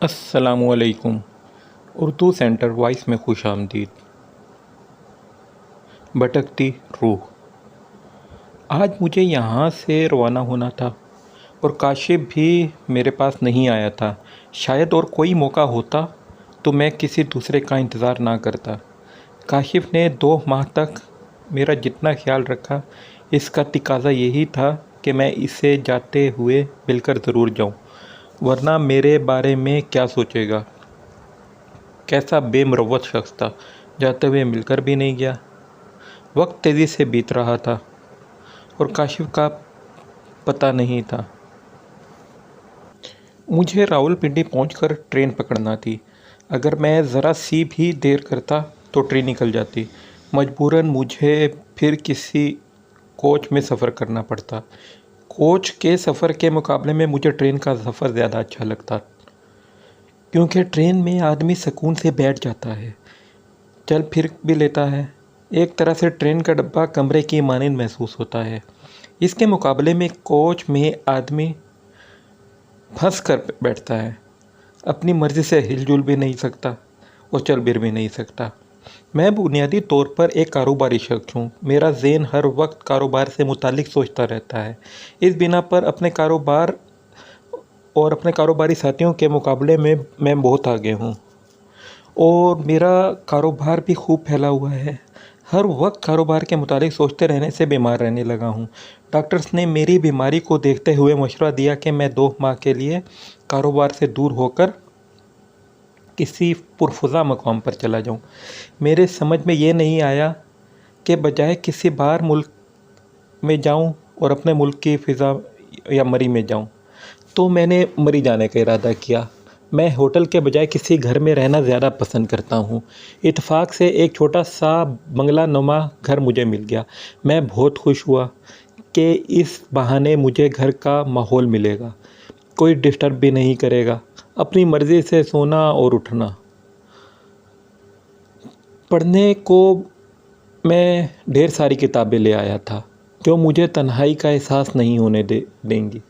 अस्सलामुअलैकुम। Urdu centre voice में खुश आमदीद। भटकती रूह। आज मुझे यहाँ से रवाना होना था और काशिफ भी मेरे पास नहीं आया था। शायद और कोई मौका होता तो मैं किसी दूसरे का इंतज़ार ना करता। काशिफ ने 2 माह तक मेरा जितना ख्याल रखा, इसका तकाज़ा यही था कि मैं इसे जाते हुए मिलकर ज़रूर जाऊँ, वरना मेरे बारे में क्या सोचेगा। कैसा बेमुरव्वत शख्स था, जाते हुए मिलकर भी नहीं गया। वक्त तेज़ी से बीत रहा था और काशिफ का पता नहीं था। मुझे रावलपिंडी पहुंचकर ट्रेन पकड़ना थी। अगर मैं ज़रा सी भी देर करता तो ट्रेन निकल जाती। मजबूरन मुझे फिर किसी कोच में सफ़र करना पड़ता। कोच के सफ़र के मुकाबले में मुझे ट्रेन का सफ़र ज़्यादा अच्छा लगता, क्योंकि ट्रेन में आदमी सुकून से बैठ जाता है, चल फिर भी लेता है। एक तरह से ट्रेन का डब्बा कमरे की मानंद महसूस होता है। इसके मुकाबले में कोच में आदमी फंस कर बैठता है, अपनी मर्ज़ी से हिलजुल भी नहीं सकता और चल फिर भी नहीं सकता। मैं बुनियादी तौर पर एक कारोबारी शख्स हूँ। मेरा ज़हन हर वक्त कारोबार से मुतालिक सोचता रहता है। इस बिना पर अपने कारोबार और अपने कारोबारी साथियों के मुकाबले में मैं बहुत आगे हूँ और मेरा कारोबार भी खूब फैला हुआ है। हर वक्त कारोबार के मुतालिक सोचते रहने से बीमार रहने लगा हूँ। डॉक्टर्स ने मेरी बीमारी को देखते हुए मशवरा दिया कि मैं 2 माह के लिए कारोबार से दूर होकर किसी पुरफुज़ा मकाम पर चला जाऊँ। मेरे समझ में ये नहीं आया कि बजाय किसी बाहर मुल्क में जाऊँ और अपने मुल्क की फ़िज़ा या मरी में जाऊँ, तो मैंने मरी जाने का इरादा किया। मैं होटल के बजाय किसी घर में रहना ज़्यादा पसंद करता हूँ। इत्तेफाक से एक छोटा सा बंगला नुमा घर मुझे मिल गया। मैं बहुत खुश हुआ कि इस बहाने मुझे घर का माहौल मिलेगा, कोई डिस्टर्ब भी नहीं करेगा, अपनी मर्ज़ी से सोना और उठना। पढ़ने को मैं ढेर सारी किताबें ले आया था जो मुझे तन्हाई का एहसास नहीं होने देंगी,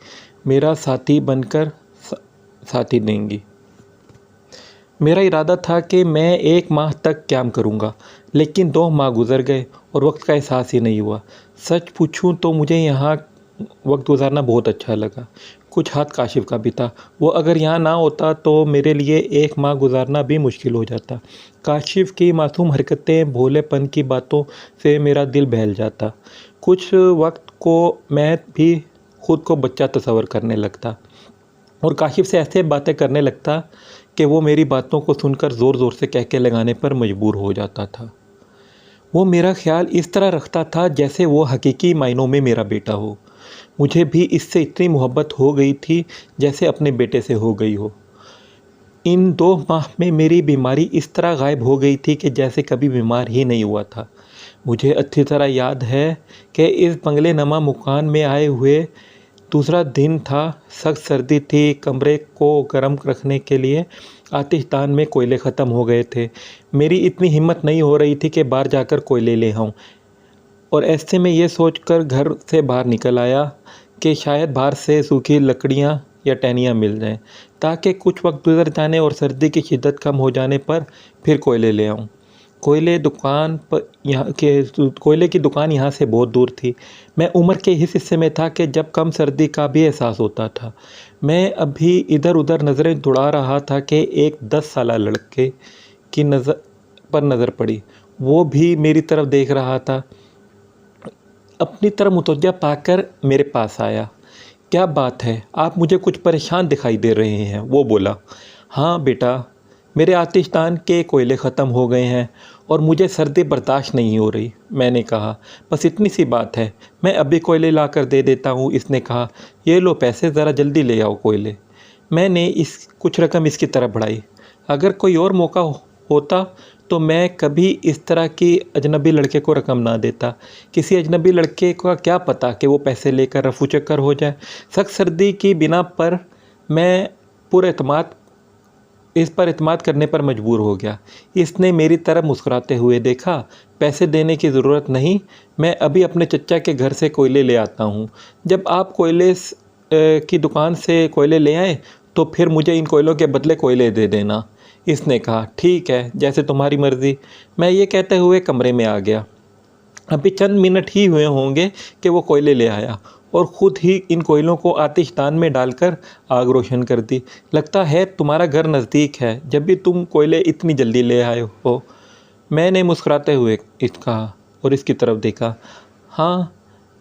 मेरा साथी बनकर साथी देंगी। मेरा इरादा था कि मैं 1 माह तक क़याम करूँगा, लेकिन 2 माह गुज़र गए और वक्त का एहसास ही नहीं हुआ। सच पूछूँ तो मुझे यहाँ वक्त गुजारना बहुत अच्छा लगा। कुछ हाथ काशिफ का भी था। वो अगर यहाँ ना होता तो मेरे लिए 1 माह गुजारना भी मुश्किल हो जाता। काशिफ की मासूम हरकतें, भोलेपन की बातों से मेरा दिल बहल जाता। कुछ वक्त को मैं भी खुद को बच्चा तस्वर करने लगता और काशिफ से ऐसे बातें करने लगता कि वो मेरी बातों को सुनकर ज़ोर ज़ोर से कहके लगाने पर मजबूर हो जाता था। वो मेरा ख्याल इस तरह रखता था जैसे वो हकीकी मायनों में मेरा बेटा हो। मुझे भी इससे इतनी मोहब्बत हो गई थी जैसे अपने बेटे से हो गई हो। इन 2 माह में मेरी बीमारी इस तरह गायब हो गई थी कि जैसे कभी बीमार ही नहीं हुआ था। मुझे अच्छी तरह याद है कि इस बंगले नमा मकान में आए हुए दूसरा दिन था। सख्त सर्दी थी। कमरे को गर्म रखने के लिए आतिशदान में कोयले ख़त्म हो गए थे। मेरी इतनी हिम्मत नहीं हो रही थी कि बाहर जाकर कोयले ले आऊँ, और ऐसे में ये सोचकर घर से बाहर निकल आया कि शायद बाहर से सूखी लकड़ियाँ या टहनियाँ मिल जाएं, ताकि कुछ वक्त गुजर जाने और सर्दी की शिद्दत कम हो जाने पर फिर कोयले ले आऊँ। कोयले की दुकान यहाँ से बहुत दूर थी। मैं उम्र के इस हिस्से में था कि जब कम सर्दी का भी एहसास होता था। मैं अभी इधर उधर नज़रें दौड़ा रहा था कि एक 10 साला लड़के की नज़र पड़ी। वो भी मेरी तरफ देख रहा था। अपनी तरफ मुतवज्जा पाकर मेरे पास आया। क्या बात है, आप मुझे कुछ परेशान दिखाई दे रहे हैं, वो बोला। हाँ बेटा, मेरे आतिशदान के कोयले ख़त्म हो गए हैं और मुझे सर्दी बर्दाश्त नहीं हो रही, मैंने कहा। बस इतनी सी बात है, मैं अभी कोयले ला कर दे देता हूँ। इसने कहा, ये लो पैसे, ज़रा जल्दी ले आओ कोयले। मैंने कुछ रकम इसकी तरफ बढ़ाई। अगर कोई और मौका होता तो मैं कभी इस तरह की अजनबी लड़के को रकम ना देता। किसी अजनबी लड़के का क्या पता कि वो पैसे लेकर रफू चक्कर हो जाए। सख्त सर्दी की बिना पर मैं इस पर इत्मीनान करने पर मजबूर हो गया। इसने मेरी तरफ मुस्कुराते हुए देखा। पैसे देने की ज़रूरत नहीं, मैं अभी अपने चचा के घर से कोयले ले आता हूँ। जब आप की दुकान से कोयले ले आएँ तो फिर मुझे इन कोयलों के बदले कोयले दे देना। इसने कहा, ठीक है, जैसे तुम्हारी मर्ज़ी। मैं ये कहते हुए कमरे में आ गया। अभी चंद मिनट ही हुए होंगे कि वो कोयले ले आया और ख़ुद ही इन कोयलों को आतिशदान में डालकर आग रोशन कर दी। लगता है तुम्हारा घर नज़दीक है, जब भी तुम कोयले इतनी जल्दी ले आए हो। मैंने मुस्कुराते हुए कहा और इसकी तरफ देखा। हाँ,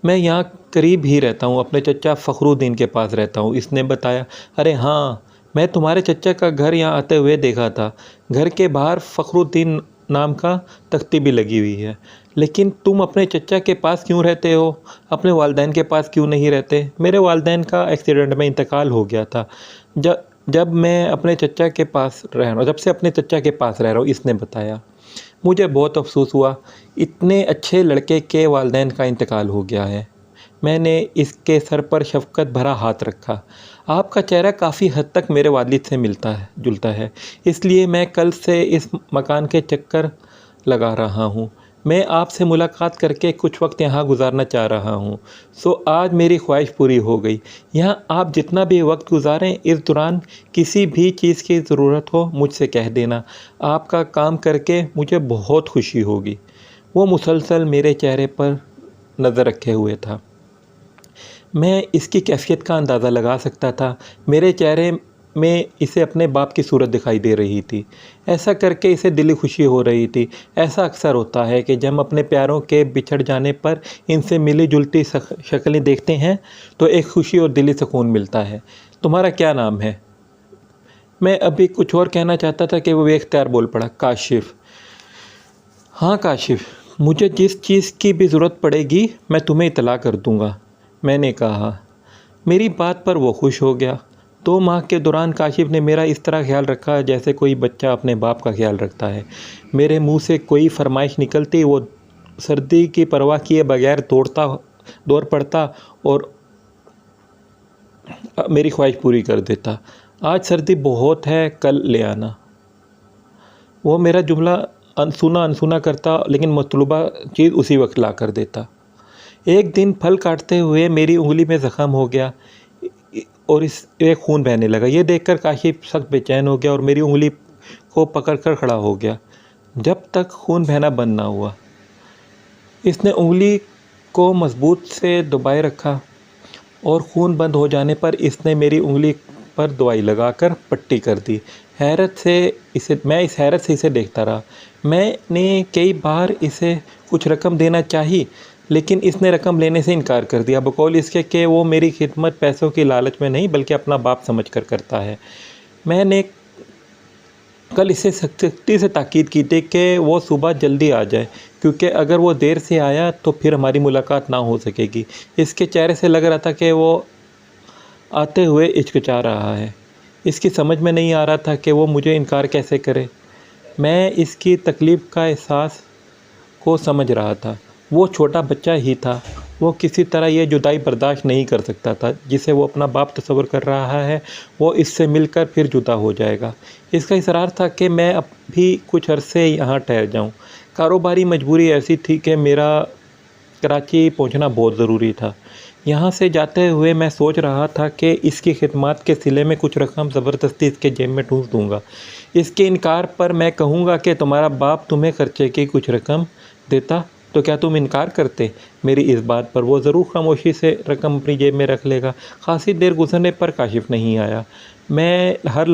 मैं यहाँ करीब ही रहता हूँ, अपने चचा फ़खरुद्दीन के पास रहता हूँ, इसने बताया। अरे हाँ, मैं तुम्हारे चचा का घर यहाँ आते हुए देखा था। घर के बाहर फ़खरुद्दीन नाम का तख्ती भी लगी हुई है। लेकिन तुम अपने चचा के पास क्यों रहते हो, अपने वालिदैन के पास क्यों नहीं रहते? मेरे वालिदैन का एक्सीडेंट में इंतकाल हो गया था। जब मैं अपने चचा के पास रह रहा हूँ, जब से अपने चचा के पास रह रहा हूँ, इसने बताया। मुझे बहुत अफसोस हुआ, इतने अच्छे लड़के के वालिदैन का इंतकाल हो गया है। मैंने इसके सर पर शफ़क़त भरा हाथ रखा। आपका चेहरा काफ़ी हद तक मेरे वालिद से जुलता है, इसलिए मैं कल से इस मकान के चक्कर लगा रहा हूँ। मैं आपसे मुलाकात करके कुछ वक्त यहाँ गुजारना चाह रहा हूँ। सो आज मेरी ख्वाहिश पूरी हो गई। यहाँ आप जितना भी वक्त गुजारें, इस दौरान किसी भी चीज़ की ज़रूरत हो मुझसे कह देना। आपका काम करके मुझे बहुत खुशी होगी। वो मुसलसल मेरे चेहरे पर नज़र रखे हुए था। मैं इसकी कैफ़ियत का अंदाज़ा लगा सकता था। मेरे चेहरे में इसे अपने बाप की सूरत दिखाई दे रही थी। ऐसा करके इसे दिली खुशी हो रही थी। ऐसा अक्सर होता है कि जब अपने प्यारों के बिछड़ जाने पर इनसे मिली जुलती शक्लें देखते हैं तो एक खुशी और दिली सुकून मिलता है। तुम्हारा क्या नाम है? मैं अभी कुछ और कहना चाहता था कि वो बेख्तियार बोल पड़ा, काशिफ़। हाँ काशिफ़, मुझे जिस चीज़ की भी ज़रूरत पड़ेगी मैं तुम्हें इत्तला कर दूँगा, मैंने कहा। मेरी बात पर वो खुश हो गया। 2 माह के दौरान काशिफ़ ने मेरा इस तरह ख्याल रखा जैसे कोई बच्चा अपने बाप का ख्याल रखता है। मेरे मुंह से कोई फरमाइश निकलती वो सर्दी की परवाह किए बगैर दौड़ पड़ता और मेरी ख्वाहिश पूरी कर देता। आज सर्दी बहुत है, कल ले आना। वो मेरा जुमला अनसुना करता, लेकिन मतलूबा चीज़ उसी वक्त ला कर देता। एक दिन फल काटते हुए मेरी उंगली में ज़ख़म हो गया और इससे खून बहने लगा। ये देखकर काशिफ़ सख्त बेचैन हो गया और मेरी उंगली को पकड़कर खड़ा हो गया जब तक खून बहना बंद ना हुआ। इसने उंगली को मज़बूत से दबाए रखा और खून बंद हो जाने पर इसने मेरी उंगली पर दवाई लगाकर पट्टी कर दी। मैं इस हैरत से इसे देखता रहा। मैंने कई बार इसे कुछ रकम देना चाही, लेकिन इसने रकम लेने से इनकार कर दिया, बकौल इसके कि वो मेरी खिदमत पैसों की लालच में नहीं बल्कि अपना बाप समझकर करता है। मैंने कल इसे सख्ती से ताकीद की थी कि वो सुबह जल्दी आ जाए, क्योंकि अगर वो देर से आया तो फिर हमारी मुलाकात ना हो सकेगी। इसके चेहरे से लग रहा था कि वो आते हुए हिचकिचा रहा है। इसकी समझ में नहीं आ रहा था कि वो मुझे इनकार कैसे करे। मैं इसकी तकलीफ़ का एहसास को समझ रहा था। वो छोटा बच्चा ही था। वो किसी तरह ये जुदाई बर्दाश्त नहीं कर सकता था जिसे वो अपना बाप तस्वर कर रहा है। वो इससे मिलकर फिर जुदा हो जाएगा। इसका इसरार था कि मैं अभी कुछ अरसे यहाँ ठहर जाऊँ। कारोबारी मजबूरी ऐसी थी कि मेरा कराची पहुँचना बहुत ज़रूरी था। यहाँ से जाते हुए मैं सोच रहा था कि इसकी खिदमत के सिले में कुछ रकम ज़बरदस्ती इसके जेब में ठूँस दूँगा। इसके इनकार पर मैं कहूँगा कि तुम्हारा बाप तुम्हें खर्चे की कुछ रकम देता तो क्या तुम इनकार करते? मेरी इस बात पर वो ज़रूर खामोशी से रकम अपनी जेब में रख लेगा। खासी देर गुजरने पर काशिफ़ नहीं आया। मैं हर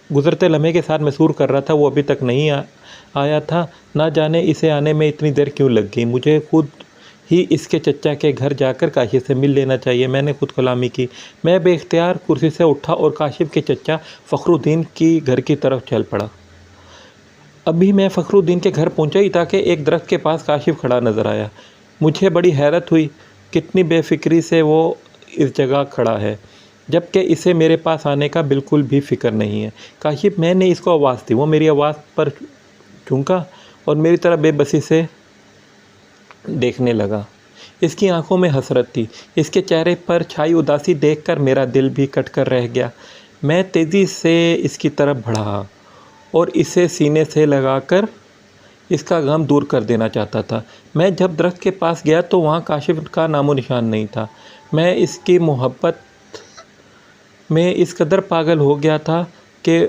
गुज़रते लम्हे के साथ महसूस कर रहा था वो अभी तक नहीं आया था। ना जाने इसे आने में इतनी देर क्यों लग गई। मुझे खुद ही इसके चचा के घर जाकर काशिफ़ से मिल लेना चाहिए, मैंने खुद कलामी की। मैं बेख्तियार कुर्सी से उठा और काशिफ़ के चचा फ़खरुद्दीन की घर की तरफ चल पड़ा। अभी मैं फ़खरुद्दीन के घर पहुंचा ही था कि एक दरख्त के पास काशिफ़ खड़ा नज़र आया। मुझे बड़ी हैरत हुई, कितनी बेफ़िक्री से वो इस जगह खड़ा है, जबकि इसे मेरे पास आने का बिल्कुल भी फ़िक्र नहीं है। काशिफ़, मैंने इसको आवाज़ दी। वो मेरी आवाज़ पर झुंका और मेरी तरफ बेबसी से देखने लगा। इसकी आंखों में हसरत थी। इसके चेहरे पर छाई उदासी देखकर मेरा दिल भी कट कर रह गया। मैं तेज़ी से इसकी तरफ बढ़ा और इसे सीने से लगाकर इसका गम दूर कर देना चाहता था। मैं जब दरख्त के पास गया तो वहाँ काशिफ़ का नामो निशान नहीं था। मैं इसकी मोहब्बत मैं इस कदर पागल हो गया था कि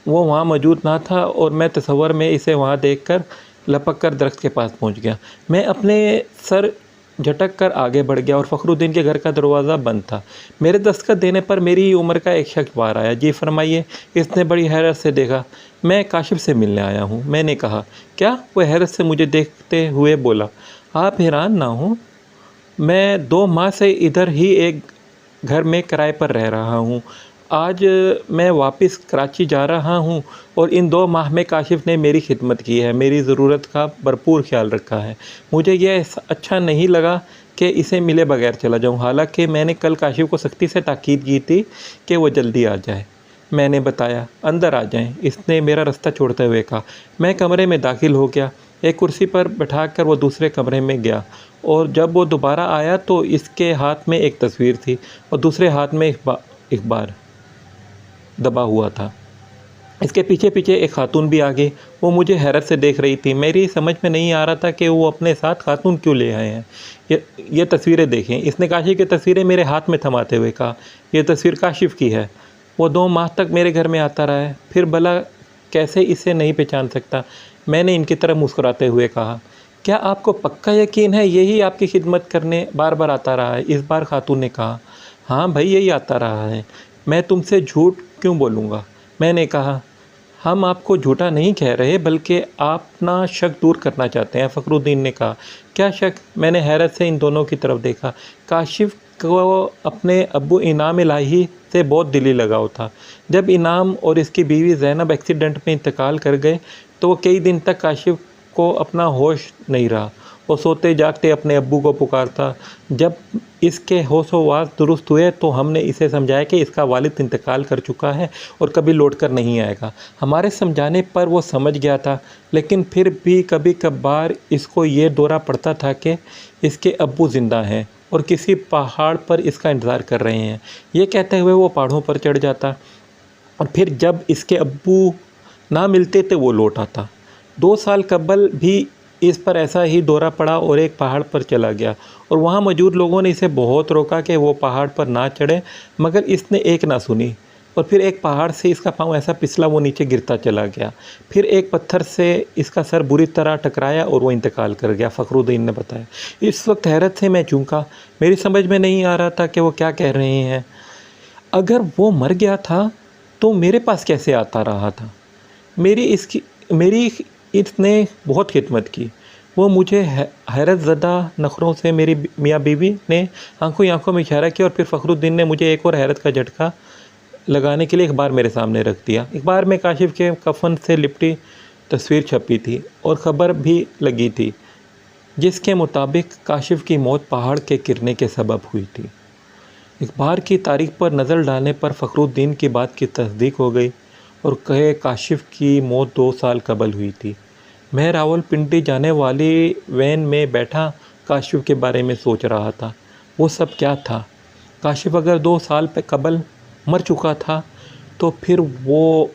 वो वहाँ मौजूद ना था और मैं तसव्वुर में इसे वहाँ देखकर लपक कर दरख्त के पास पहुँच गया। मैं अपने सर झटक कर आगे बढ़ गया और फ़खरुद्दीन के घर का दरवाज़ा बंद था। मेरे दस्तखत देने पर मेरी ही उम्र का एक शख्स बाहर आया। जी फरमाइए। इसने बड़ी हैरत से देखा। मैं काशिफ़ से मिलने आया हूँ, मैंने कहा। क्या? वह हैरत से मुझे देखते हुए बोला। आप हैरान ना हो, मैं 2 माह से इधर ही एक घर में किराए पर रह रहा हूँ। आज मैं वापस कराची जा रहा हूँ और इन 2 माह में काशिफ़ ने मेरी खिदमत की है, मेरी ज़रूरत का भरपूर ख्याल रखा है। मुझे यह अच्छा नहीं लगा कि इसे मिले बगैर चला जाऊँ। हालांकि मैंने कल काशिफ़ को सख्ती से ताकीद की थी कि वो जल्दी आ जाए। मैंने बताया, अंदर आ जाएं। इसने मेरा रास्ता छोड़ते हुए कहा। मैं कमरे में दाखिल हो गया। एक कुर्सी पर बैठाकर वो दूसरे कमरे में गया और जब वो दोबारा आया तो इसके हाथ में एक तस्वीर थी और दूसरे हाथ में अखबार दबा हुआ था। इसके पीछे पीछे एक खातून भी आ गई। वो मुझे हैरत से देख रही थी। मेरी समझ में नहीं आ रहा था कि वो अपने साथ खातून क्यों ले आए हैं। ये तस्वीरें देखें। इसने काशिफ़ की तस्वीरें मेरे हाथ में थमाते हुए कहा, यह तस्वीर काशिफ़ की है। वो 2 माह तक मेरे घर में आता रहा है, फिर भला कैसे इसे नहीं पहचान सकता। मैंने इनकी तरफ मुस्कुराते हुए कहा, क्या आपको पक्का यकीन है यही आपकी खिदमत करने बार बार आता रहा है? इस बार खातून ने कहा, हाँ भाई, यही आता रहा है। मैं तुमसे झूठ क्यों बोलूँगा? मैंने कहा, हम आपको झूठा नहीं कह रहे, बल्कि आप अपना शक दूर करना चाहते हैं। फ़खरुद्दीन ने कहा, क्या शक? मैंने हैरत से इन दोनों की तरफ देखा। काशिफ़ को अपने अब्बू इनाम इलाही से बहुत दिली लगाव था। जब इनाम और इसकी बीवी ज़ैनब एक्सीडेंट में इंतकाल कर गए तो वो कई दिन तक काशिफ़ को अपना होश नहीं रहा। वो सोते जागते अपने अब्बू को पुकारता। जब इसके होश-ओ-वास दुरुस्त हुए तो हमने इसे समझाया कि इसका वालिद इंतकाल कर चुका है और कभी लौट कर नहीं आएगा। हमारे समझाने पर वो समझ गया था, लेकिन फिर भी कभी कभार इसको ये दौरा पड़ता था कि इसके अब्बू ज़िंदा हैं और किसी पहाड़ पर इसका इंतज़ार कर रहे हैं। ये कहते हुए वो पहाड़ों पर चढ़ जाता और फिर जब इसके अब्बू ना मिलते तो वो लौट आता। 2 साल कबल भी इस पर ऐसा ही दौरा पड़ा और एक पहाड़ पर चला गया और वहाँ मौजूद लोगों ने इसे बहुत रोका कि वो पहाड़ पर ना चढ़े, मगर इसने एक ना सुनी और फिर एक पहाड़ से इसका पाँव ऐसा फिसला वो नीचे गिरता चला गया। फिर एक पत्थर से इसका सर बुरी तरह टकराया और वो इंतकाल कर गया। फ़खरुद्दीन ने बताया। इस वक्त हैरत से मैं चूका। मेरी समझ में नहीं आ रहा था कि वो क्या कह रहे हैं। अगर वो मर गया था तो मेरे पास कैसे आता रहा था? मेरी इसने बहुत खिदमत की। वो मुझे हैरत ज़दा नखरों से मेरी मियाँ बीवी ने आंखों ही आंखों में इशारा किया और फिर फ़खरुद्दीन ने मुझे एक और हैरत का झटका लगाने के लिए अखबार मेरे सामने रख दिया। अखबार में काशिफ़ के कफ़न से लिपटी तस्वीर छपी थी और ख़बर भी लगी थी, जिसके मुताबिक काशिफ़ की मौत पहाड़ के गिरने के सबब हुई थी। अखबार की तारीख पर नज़र डालने पर फ़खरुद्दीन की बात की तस्दीक हो गई और कहे काशिफ़ की मौत 2 साल कबल हुई थी। मैं रावलपिंडी जाने वाली वैन में बैठा काशिफ़ के बारे में सोच रहा था। वो सब क्या था? काशिफ़ अगर 2 साल कबल मर चुका था तो फिर वो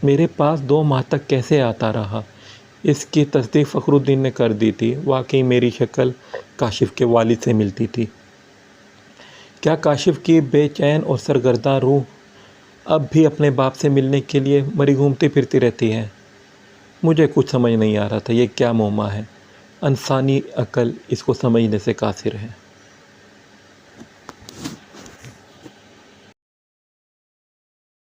मेरे पास 2 माह तक कैसे आता रहा? इसकी तस्दीक फ़खरुद्दीन ने कर दी थी। वाकई मेरी शक्ल काशिफ़ के वालिद से मिलती थी। क्या काशिफ़ की बेचैन और सरगर्दा रूह अब भी अपने बाप से मिलने के लिए मरी घूमती फिरती रहती है? मुझे कुछ समझ नहीं आ रहा था। ये क्या मुअम्मा है? इंसानी अक्ल इसको समझने से कासिर है।